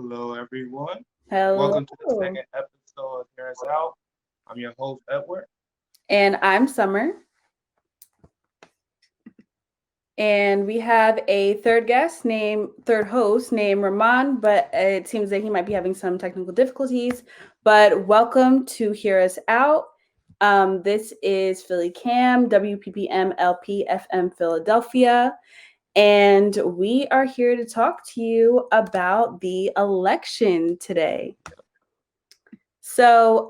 Hello, everyone. Hello. Welcome to the second episode of Hear Us Out. I'm your host, Edward. And I'm Summer. And we have a third host named Rahmon, but it seems that he might be having some technical difficulties. But welcome to Hear Us Out. This is Philly Cam, WPPM LPFM Philadelphia. And we are here to talk to you about the election today. So,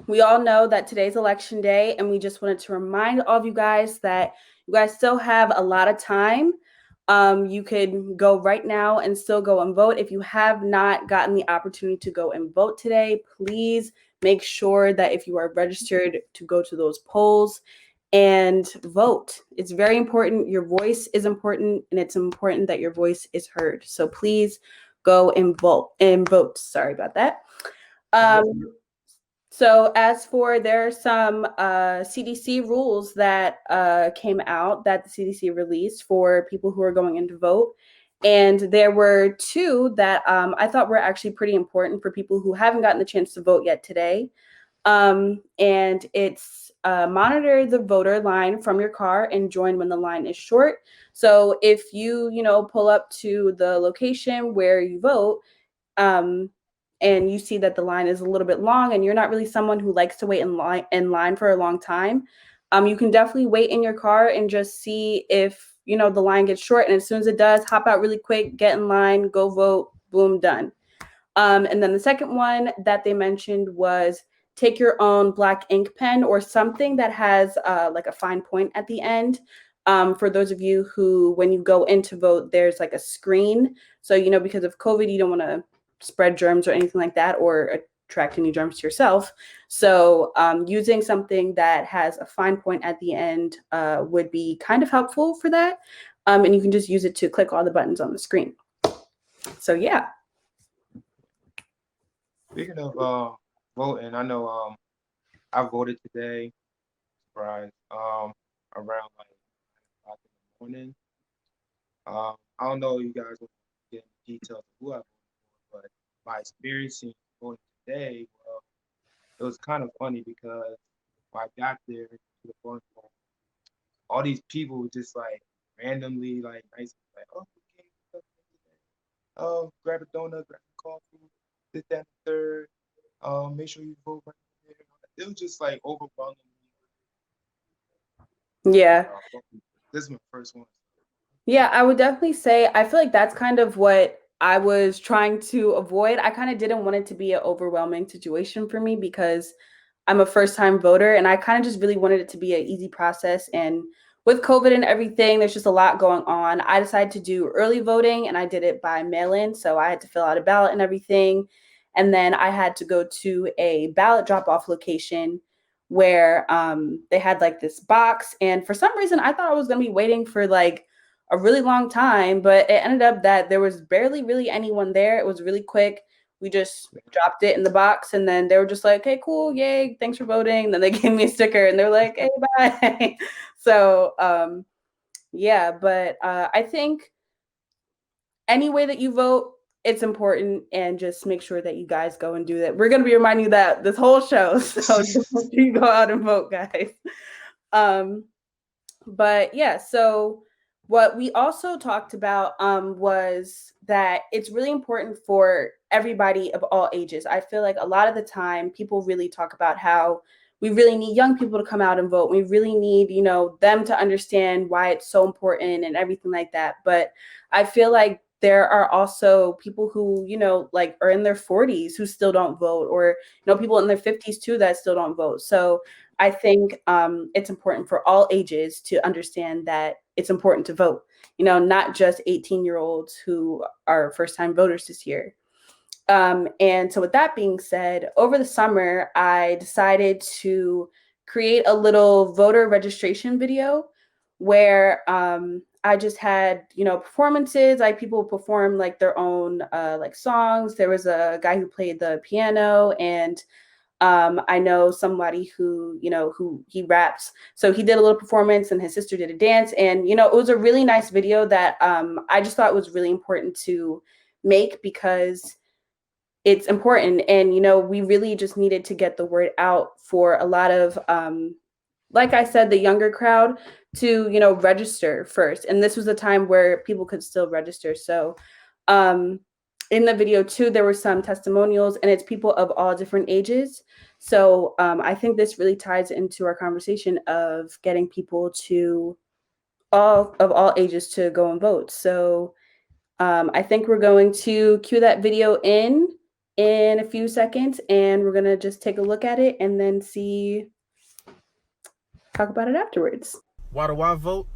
we all know that today's election day, and we just wanted to remind all of you guys that you guys still have a lot of time. You could go right now and still go and vote. If you have not gotten the opportunity to go and vote today, please make sure that if you are registered to go to those polls and vote. It's very important. Your voice is important, and it's important that your voice is heard. So please go and vote. Sorry about that. So as for there are some CDC rules that came out that the CDC released for people who are going in to vote. And there were two that I thought were actually pretty important for people who haven't gotten the chance to vote yet today. And it's monitor the voter line from your car and join when the line is short. So if you pull up to the location where you vote, and you see that the line is a little bit long and you're not really someone who likes to wait in line for a long time, you can definitely wait in your car and just see if the line gets short. And as soon as it does, hop out really quick, get in line, go vote, boom, done. And then the second one that they mentioned was take your own black ink pen or something that has like a fine point at the end. For those of you who, when you go in to vote, there's like a screen. So, because of COVID, you don't want to spread germs or anything like that, or attract any germs to yourself. So using something that has a fine point at the end would be kind of helpful for that. And you can just use it to click all the buttons on the screen. So yeah. Speaking of voting, I know I voted today, surprise, around like 9 o'clock in the morning. I don't know if you guys will get into details of who I voted for, but my experience in voting today, well, it was kind of funny because when I got there to the voting place, all these people were just like randomly like nice, like, oh, okay, what's up today? Grab a donut, grab a coffee, this, that, and the third. Make sure you vote right there. It was just like overwhelming me. Yeah. This is my first one. Yeah, I would definitely say I feel like that's kind of what I was trying to avoid. I kind of didn't want it to be an overwhelming situation for me because I'm a first-time voter and I kind of just really wanted it to be an easy process. And with COVID and everything, there's just a lot going on. I decided to do early voting and I did it by mail-in. So I had to fill out a ballot and everything. And then I had to go to a ballot drop-off location where they had like this box. And for some reason, I thought I was going to be waiting for like a really long time, but it ended up that there was barely really anyone there. It was really quick. We just dropped it in the box and then they were just like, okay, cool, yay, thanks for voting. And then they gave me a sticker and they're like, hey, bye. So yeah, but I think any way that you vote, it's important, and just make sure that you guys go and do that. We're going to be reminding you that this whole show. So just make sure you go out and vote, guys. But yeah, so what we also talked about was that it's really important for everybody of all ages. I feel like a lot of the time people really talk about how we really need young people to come out and vote. We really need, them to understand why it's so important and everything like that. But I feel like there are also people who, like are in their 40s who still don't vote, or, people in their 50s too that still don't vote. So I think it's important for all ages to understand that it's important to vote, not just 18-year-olds who are first-time voters this year. And so with that being said, over the summer, I decided to create a little voter registration video where I just had, performances. Like people perform like their own like songs. There was a guy who played the piano, and I know somebody who he raps. So he did a little performance and his sister did a dance. And, it was a really nice video that I just thought was really important to make, because it's important. And, we really just needed to get the word out for a lot of, like I said, the younger crowd to, register first. And this was a time where people could still register. So, in the video too, there were some testimonials, and it's people of all different ages. So I think this really ties into our conversation of getting people to all ages to go and vote. So I think we're going to cue that video in a few seconds, and we're going to just take a look at it and then talk about it afterwards. Why do I vote?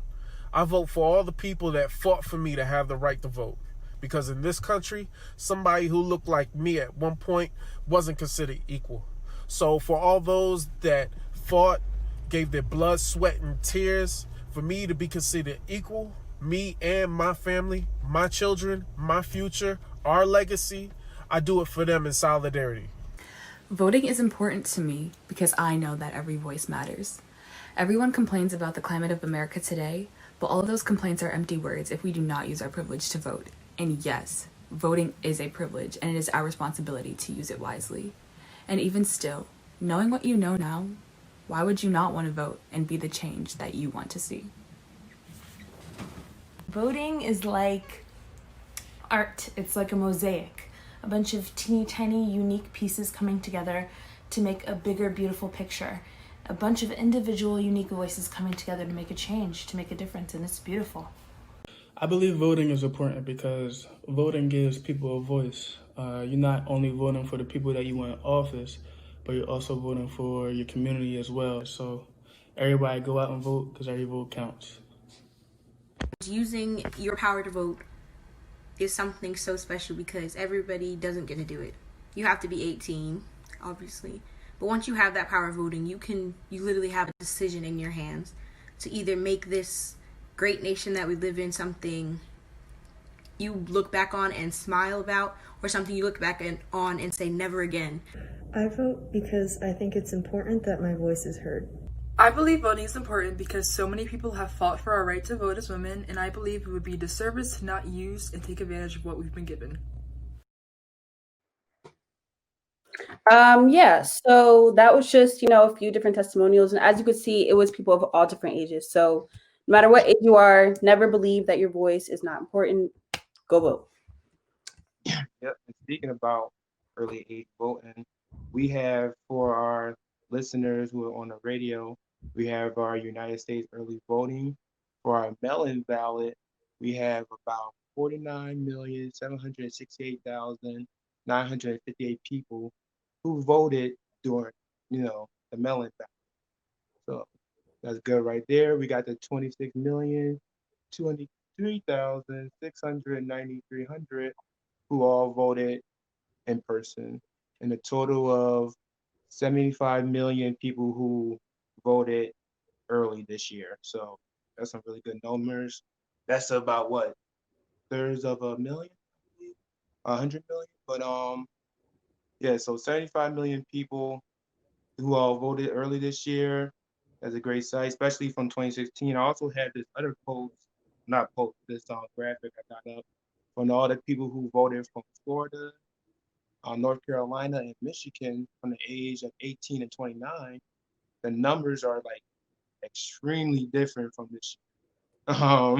I vote for all the people that fought for me to have the right to vote. Because in this country, somebody who looked like me at one point wasn't considered equal. So for all those that fought, gave their blood, sweat, and tears for me to be considered equal, me and my family, my children, my future, our legacy, I do it for them in solidarity. Voting is important to me because I know that every voice matters. Everyone complains about the climate of America today, but all of those complaints are empty words if we do not use our privilege to vote. And yes, voting is a privilege, and it is our responsibility to use it wisely. And even still, knowing what you know now, why would you not want to vote and be the change that you want to see? Voting is like art. It's like a mosaic, a bunch of teeny tiny unique pieces coming together to make a bigger, beautiful picture. A bunch of individual unique voices coming together to make a change, to make a difference, and it's beautiful. I believe voting is important because voting gives people a voice. You're not only voting for the people that you want in office, but you're also voting for your community as well. So everybody go out and vote because every vote counts. Using your power to vote is something so special because everybody doesn't get to do it. You have to be 18, obviously. But once you have that power of voting, you literally have a decision in your hands to either make this great nation that we live in something you look back on and smile about, or something you look back on and say never again. I vote because I think it's important that my voice is heard. I believe voting is important because so many people have fought for our right to vote as women, and I believe it would be a disservice to not use and take advantage of what we've been given. Yeah, so that was just, a few different testimonials. And as you could see, it was people of all different ages. So no matter what age you are, never believe that your voice is not important. Go vote. Yep. And speaking about early age voting, we have, for our listeners who are on the radio, we have our United States early voting. For our mail-in ballot, we have about 49,768,958 people who voted during, the mail-in ballot. So that's good right there. We got the 26,223,693 who all voted in person, and a total of 75 million people who voted early this year. So that's some really good numbers. That's about what, thirds of a million, 100 million. But yeah, so 75 million people who all voted early this year. That's a great sight, especially from 2016. I also had this other post, not post, this graphic I got up from all the people who voted from Florida, North Carolina, and Michigan from the age of 18 and 29. The numbers are like extremely different from this year.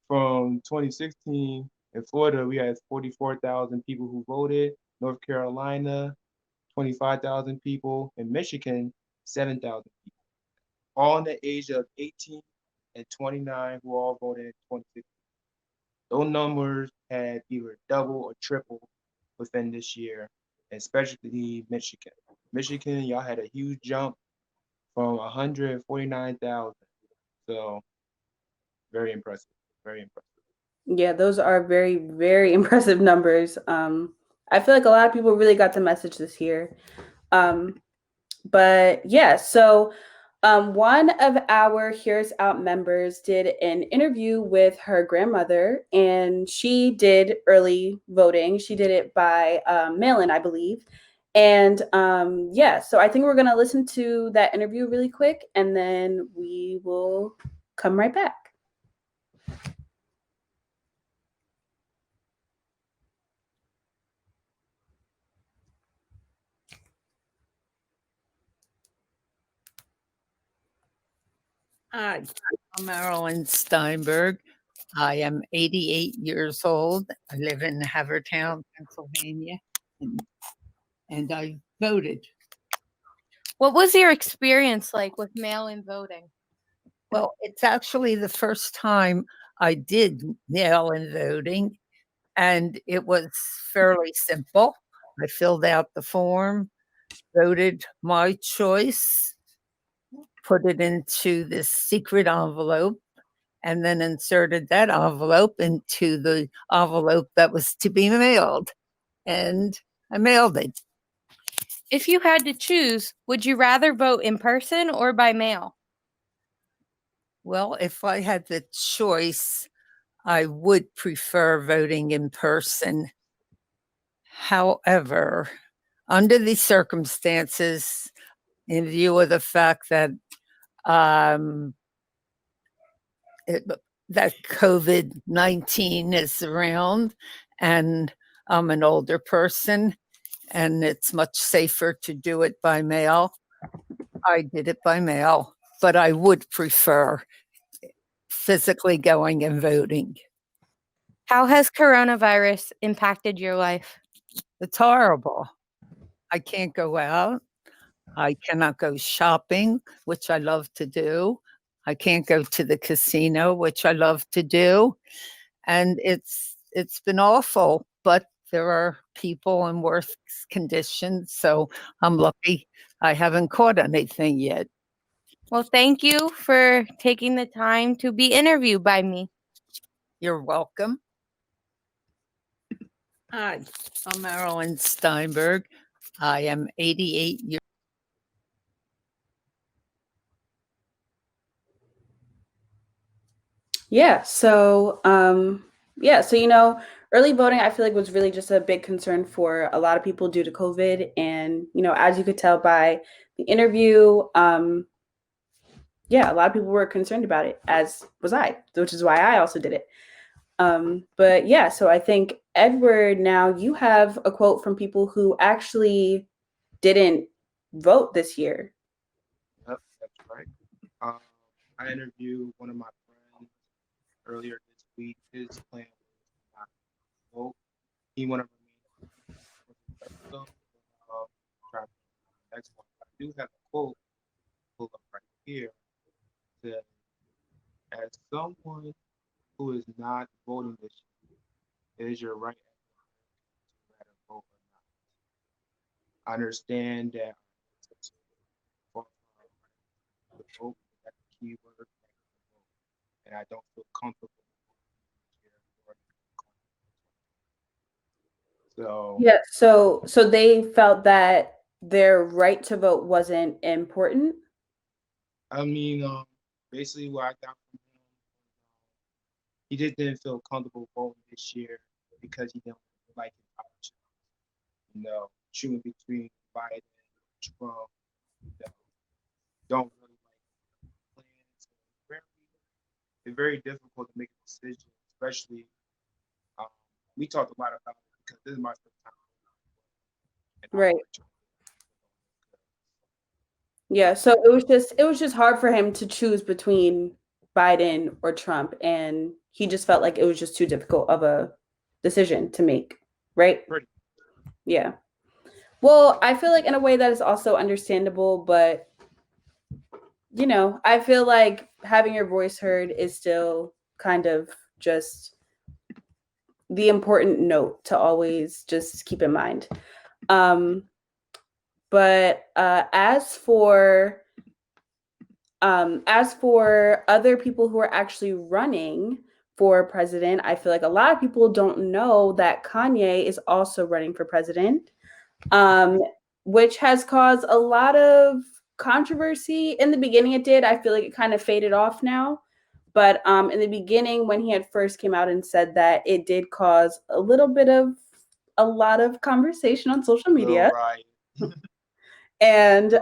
From 2016 in Florida, we had 44,000 people who voted. North Carolina, 25,000 people. In Michigan, 7,000 people. All in the age of 18 and 29 who all voted in 2016. Those numbers had either double or triple within this year, especially Michigan. Michigan, y'all had a huge jump from 149,000. So very impressive. Very impressive. Yeah, those are very, very impressive numbers. I feel like a lot of people really got the message this year. But yeah, so one of our Here's Out members did an interview with her grandmother, and she did early voting. She did it by mail-in, I believe. And yeah, so I think we're going to listen to that interview really quick, and then we will come right back. Hi, I'm Marilyn Steinberg. I am 88 years old. I live in Havertown, Pennsylvania, and I voted. What was your experience like with mail-in voting? Well, it's actually the first time I did mail-in voting, and it was fairly simple. I filled out the form, voted my choice, put it into this secret envelope, and then inserted that envelope into the envelope that was to be mailed. And I mailed it. If you had to choose, would you rather vote in person or by mail? Well, if I had the choice, I would prefer voting in person. However, under these circumstances, in view of the fact that that COVID-19 is around, and I'm an older person, and it's much safer to do it by mail, I did it by mail, but I would prefer physically going and voting. How has coronavirus impacted your life? It's horrible. I can't go out. I cannot go shopping, which I love to do. I can't go to the casino, which I love to do. And it's been awful, but there are people in worse conditions, so I'm lucky I haven't caught anything yet. Well, thank you for taking the time to be interviewed by me. You're welcome. Hi, I'm Marilyn Steinberg. I am 88 years. Yeah. So, early voting, I feel like was really just a big concern for a lot of people due to COVID. And, as you could tell by the interview, a lot of people were concerned about it, as was I, which is why I also did it. So I think, Edward, now you have a quote from people who actually didn't vote this year. Yep, that's right. I interviewed one of my friends earlier this week. His plan was not to vote. He wanted to remain next one. I do have a quote pulled up right here that, as someone who is not voting this year, it is your right to rather vote or not. I understand that vote, that's the key word, and I don't feel comfortable. So Yeah. So they felt that their right to vote wasn't important. I mean, basically what I got from him, he just didn't feel comfortable voting this year because he didn't like his options. Choosing between Biden and Trump, don't really like plans. It's very difficult to make a decision, especially we talked a lot about it because this is my first time. Right. Yeah, so it was just hard for him to choose between Biden or Trump, and he just felt like it was just too difficult of a decision to make, right? Pretty. Yeah. Well, I feel like in a way that is also understandable, but I feel like having your voice heard is still kind of just the important note to always just keep in mind. But as for other people who are actually running for president, I feel like a lot of people don't know that Kanye is also running for president, which has caused a lot of controversy. In the beginning, it did. I feel like it kind of faded off now. But in the beginning, when he had first came out and said that, it did cause a lot of conversation on social media. Right. And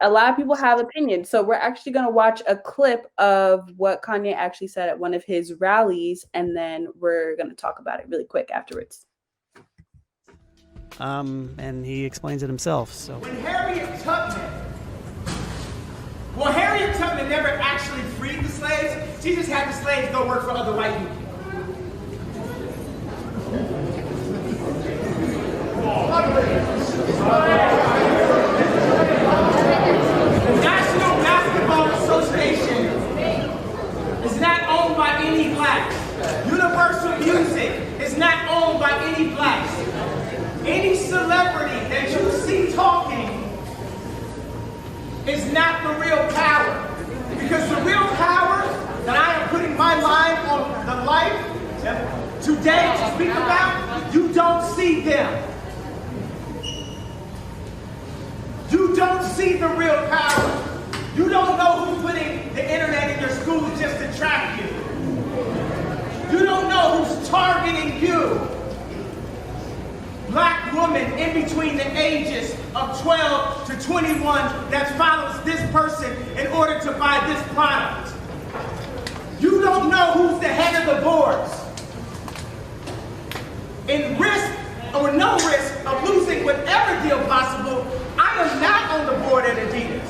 a lot of people have opinions. So we're actually going to watch a clip of what Kanye actually said at one of his rallies, and then we're going to talk about it really quick afterwards. And he explains it himself. So when Harriet Tubman Well, Harriet Tubman never actually freed the slaves. She just had the slaves go work for other white people. The National Basketball Association is not owned by any blacks. Universal Music is not owned by any blacks. Any celebrity that you see talking is not the real power. Because the real power that I am putting my mind on the life today to speak about, you don't see them. You don't see the real power. You don't know who's putting the internet in your school just to track you. You don't know who's targeting you. Black woman in between the ages of 12 to 21 that follows this person in order to buy this product. You don't know who's the head of the boards. In risk or no risk of losing whatever deal possible, I am not on the board at Adidas.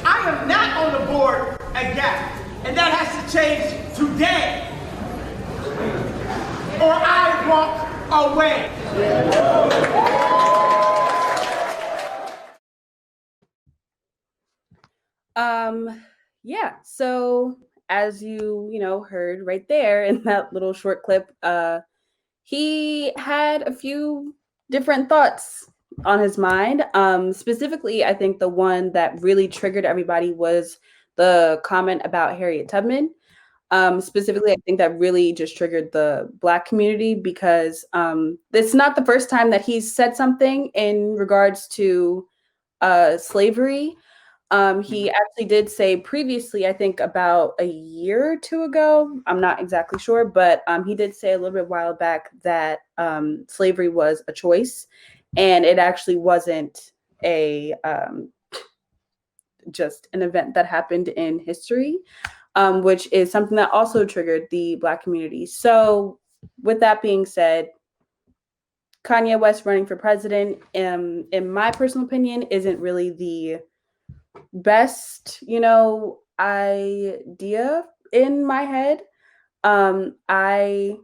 I am not on the board at Gap. And that has to change today. Or I walk away. Yeah, so as you heard right there in that little short clip, he had a few different thoughts on his mind. Specifically, I think the one that really triggered everybody was the comment about Harriet Tubman. Specifically, I think that really just triggered the Black community because it's not the first time that he's said something in regards to slavery. He actually did say previously, I think about a year or two ago, I'm not exactly sure, but he did say a little bit while back that slavery was a choice and it actually wasn't a just an event that happened in history, which is something that also triggered the Black community. So with that being said, Kanye West running for president, in my personal opinion, isn't really the best, idea in my head. I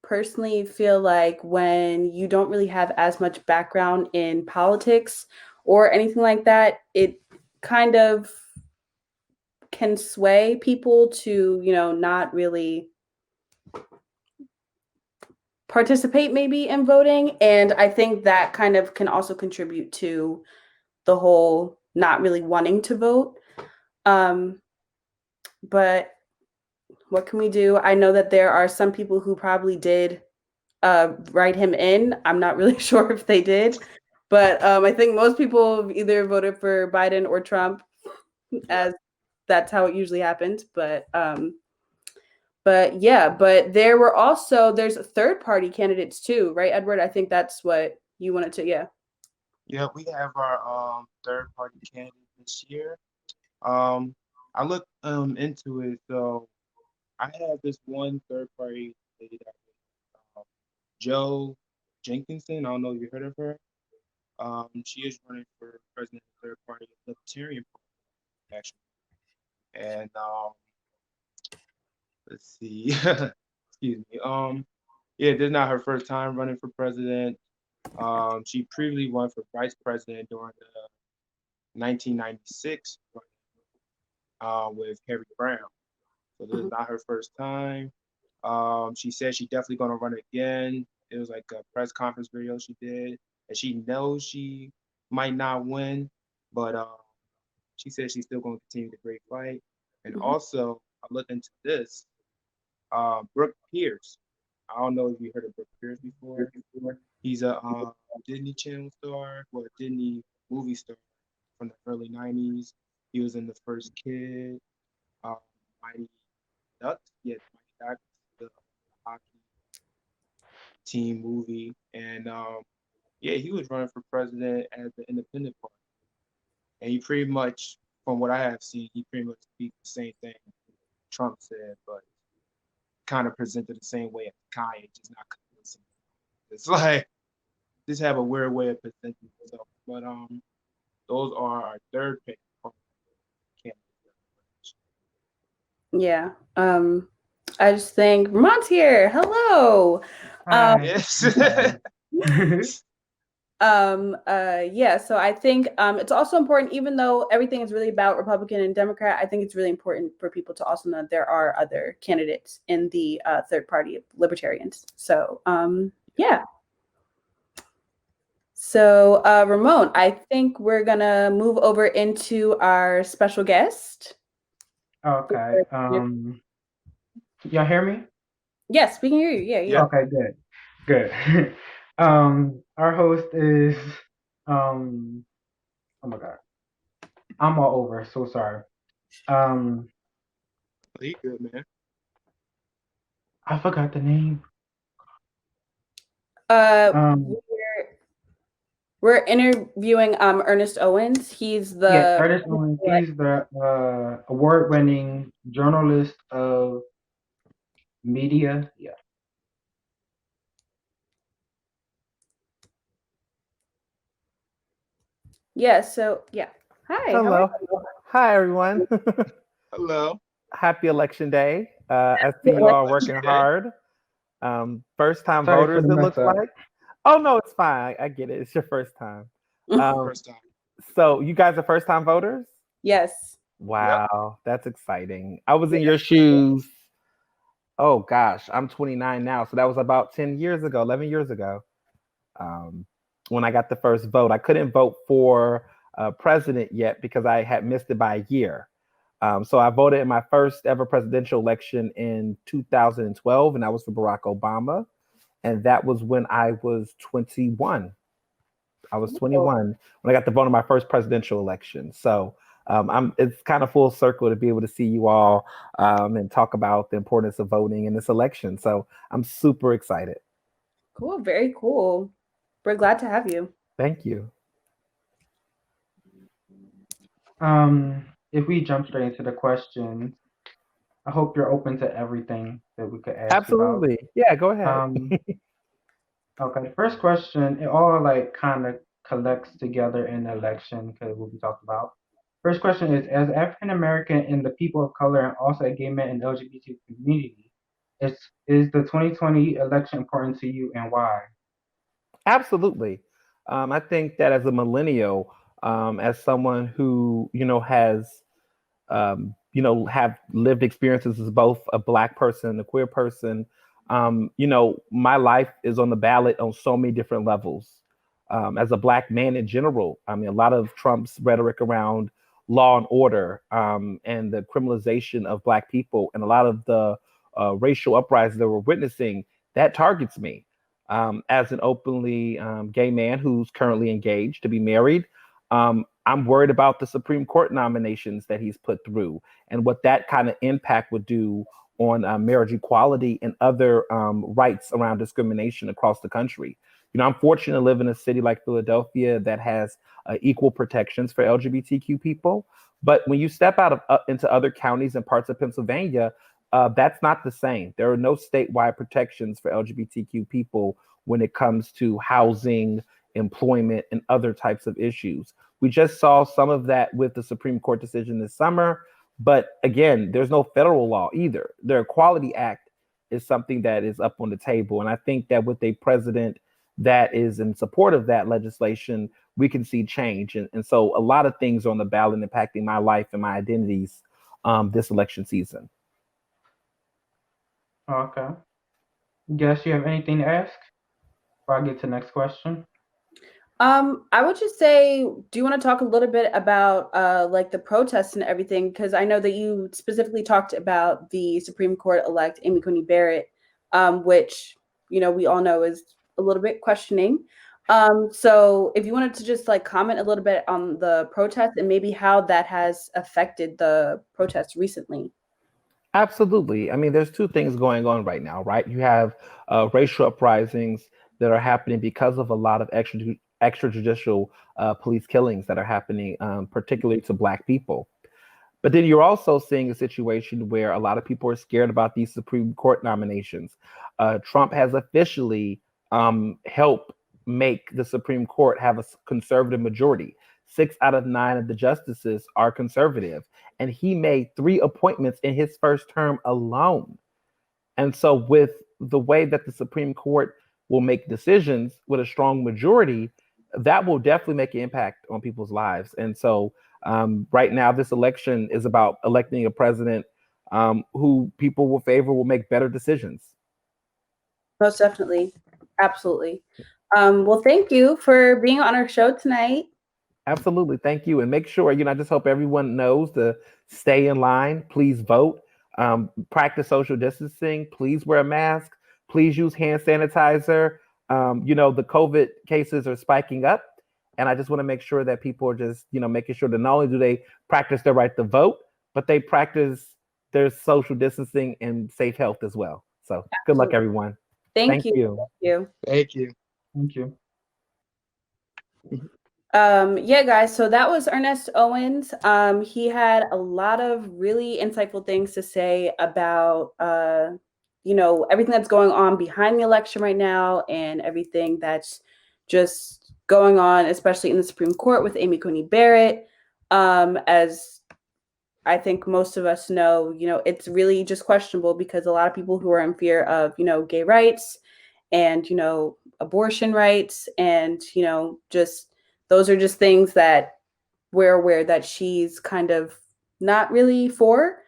personally feel like when you don't really have as much background in politics or anything like that, it kind of can sway people to, not really participate maybe in voting. And I think that kind of can also contribute to the whole not really wanting to vote. But what can we do? I know that there are some people who probably did write him in. I'm not really sure if they did, but I think most people either voted for Biden or Trump, as that's how it usually happens. But yeah, but there's third party candidates too, right, Edward? I think that's what you wanted to, yeah. Yeah, we have our third party candidate this year. I looked into it, so I have this one third party candidate, Joe Jenkinson. I don't know if you heard of her. She is running for president of the third party, Libertarian Party, actually. And let's see, excuse me. Yeah, this is not her first time running for president. She previously won for vice president during the 1996 with Harry Brown. So this is not her first time. She said she's definitely going to run again. It was like a press conference video she did, and she knows she might not win, but she said she's still going to continue the great fight. And also, I looked into this. Brooke Pierce. I don't know if you heard of Brooke Pierce before. He's a Disney Channel star, well, a Disney movie star from the early 90s. He was in The First Kid, Mighty Ducks, Mighty Ducks, the hockey team movie. And yeah, he was running for president as the Independent Party. And he pretty much, from what I have seen, he pretty much speaks the same thing Trump said, but kind of presented the same way as Kanye, just not convincing. It's like, just have a weird way of presenting himself. But those are our third pick candidates. Yeah. I just think Vermont's here. Hello. Yes. Yeah, so I think it's also important, even though everything is really about Republican and Democrat, I think it's really important for people to also know there are other candidates in the third party of libertarians. So yeah. So Ramon, I think we're gonna move over into our special guest. Okay. Y'all hear me? Yes, we can hear you. Yeah, yeah. Yeah. Okay, good. Good. Our host is oh my God. I'm all over, so sorry. Um He good, man. I forgot the name. Uh, Um we're interviewing Ernest Owens. He's yeah, the Ernest Owens. He's the award-winning journalist of media. Yeah. yeah. So yeah. Hi. How are Hello. Hi, everyone. Hello. Happy Election Day. I see you you? all Election working day. hard. First time Sorry for voters, the it mess looks up. like. Oh, no, it's fine. I get it. It's your first time. Um, First time. so, you guys are first time voters? Yes. Yep. Wow, that's exciting. I was in your shoes. Oh, gosh, I'm 29 now. So, that was about 10 years ago, 11 years ago. um, when I got the first vote. I couldn't vote for president yet because I had missed it by a year. So I voted in my first ever presidential election in 2012, and that was for Barack Obama. And that was when I was 21. I was 21 when I got to vote in my first presidential election. So it's kind of full circle to be able to see you all and talk about the importance of voting in this election. So I'm super excited. Cool. Very cool. We're glad to have you. Thank you. If we jump straight into the questions, I hope you're open to everything that we could ask you about. Absolutely. Yeah, go ahead. Okay, the first question, it all like kind of collects together in the election because what we talked about. First question is, as African American and the people of color and also a gay man in the LGBT community, is the 2020 election important to you and why? Absolutely. I think that as a millennial, as someone who has have lived experiences as both a black person and a queer person, my life is on the ballot on so many different levels. As a black man in general, I mean, a lot of Trump's rhetoric around law and order and the criminalization of black people and a lot of the racial uprisings that we're witnessing, that targets me. As an openly gay man who's currently engaged to be married, I'm worried about the Supreme Court nominations that he's put through and what that kind of impact would do on marriage equality and other rights around discrimination across the country. I'm fortunate to live in a city like Philadelphia that has equal protections for LGBTQ people. But when you step out of into other counties and parts of Pennsylvania, that's not the same. There are no statewide protections for LGBTQ people when it comes to housing, employment, and other types of issues. We just saw some of that with the Supreme Court decision this summer. But again, there's no federal law either. The Equality Act is something that is up on the table. And I think that with a president that is in support of that legislation, we can see change. And so a lot of things are on the ballot impacting my life and my identities this election season. Okay. Guess you have anything to ask before I get to the next question? I would just say, do you want to talk a little bit about like the protests and everything? Because I know that you specifically talked about the Supreme Court elect Amy Coney Barrett, which we all know is a little bit questioning. So if you wanted to just like comment a little bit on the protests and maybe how that has affected the protests recently. Absolutely. I mean, there's two things going on right now, right? You have racial uprisings that are happening because of a lot of extrajudicial police killings that are happening, particularly to Black people. But then you're also seeing a situation where a lot of people are scared about these Supreme Court nominations. Trump has officially helped make the Supreme Court have a conservative majority. 6 out of 9 of the justices are conservative. And he made 3 appointments in his first term alone. And so, with the way that the Supreme Court will make decisions with a strong majority, that will definitely make an impact on people's lives. And so, right now, this election is about electing a president who people will favor, will make better decisions. Most definitely. Absolutely. Well, thank you for being on our show tonight. Absolutely. Thank you. And make sure, I just hope everyone knows to stay in line. Please vote. Practice social distancing. Please wear a mask. Please use hand sanitizer. The COVID cases are spiking up. And I just want to make sure that people are just, making sure that not only do they practice their right to vote, but they practice their social distancing and safe health as well. So good luck, everyone. Thank you. Thank you. Thank you. Yeah, guys, so that was Ernest Owens. He had a lot of really insightful things to say about everything that's going on behind the election right now and everything that's just going on, especially in the Supreme Court with Amy Coney Barrett. As I think most of us know, it's really just questionable because a lot of people who are in fear of, gay rights and, abortion rights and, just those are just things that we're aware that she's kind of not really for.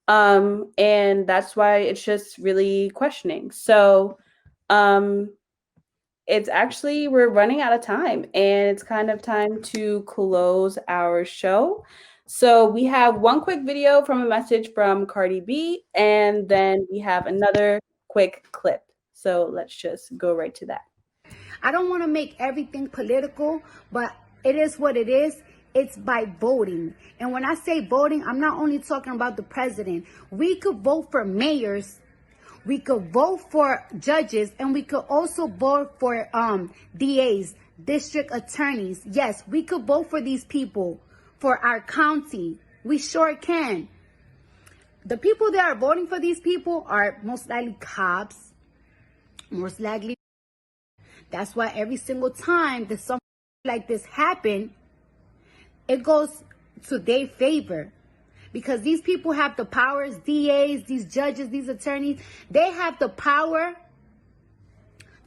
And that's why it's just really questioning. So it's actually, we're running out of time and it's kind of time to close our show. So we have one quick video from a message from Cardi B, and then we have another quick clip. So let's just go right to that. I don't want to make everything political, but it is what it is. It's by voting. And when I say voting, I'm not only talking about the president. We could vote for mayors, we could vote for judges, and we could also vote for DAs, district attorneys. Yes, we could vote for these people for our county. We sure can. The people that are voting for these people are most likely cops, most likely. That's why every single time that something like this happen, it goes to their favor. Because these people have the powers, DAs, these judges, these attorneys, they have the power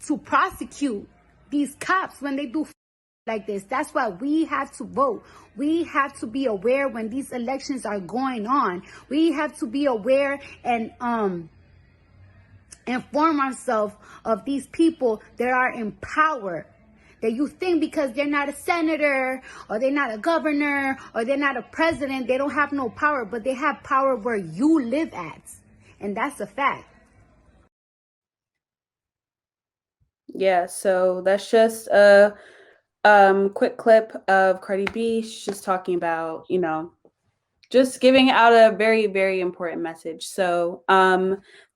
to prosecute these cops when they do like this. That's why we have to vote. We have to be aware when these elections are going on. We have to be aware and inform ourselves of these people that are in power. That you think because they're not a senator or they're not a governor or they're not a president, they don't have no power, but they have power where you live at. And that's a fact. Yeah, so that's just a quick clip of Cardi B. She's just talking about, just giving out a very, very important message. So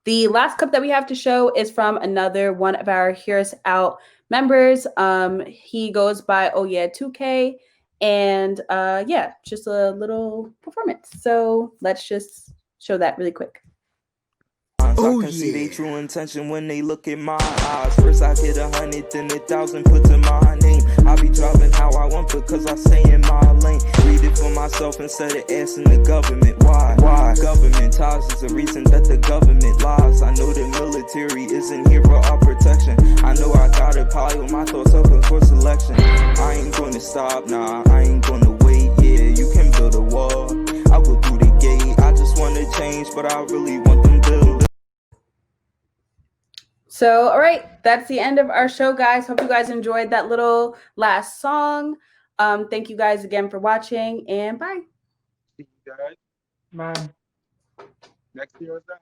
the last clip that we have to show is from another one of our Hear Us Out members. He goes by Oh Yeah 2K, and yeah, just a little performance. So let's just show that really quick. I can see they true intention when they look in my eyes. First I get 100, then 1,000 put to my name. I be dropping how I want because I stay in my lane. Read it for myself instead of asking the government why. Government ties is the reason that the government lies. I know the military isn't here for our protection. I know I gotta pile my thoughts up before selection. I ain't gonna stop, nah, I ain't gonna wait. Yeah, you can build a wall, I'll go through the gate. I just wanna change, but I really want them to. So, all right, that's the end of our show, guys. Hope you guys enjoyed that little last song. Thank you guys again for watching, and bye. See you guys. Bye. Next year is that.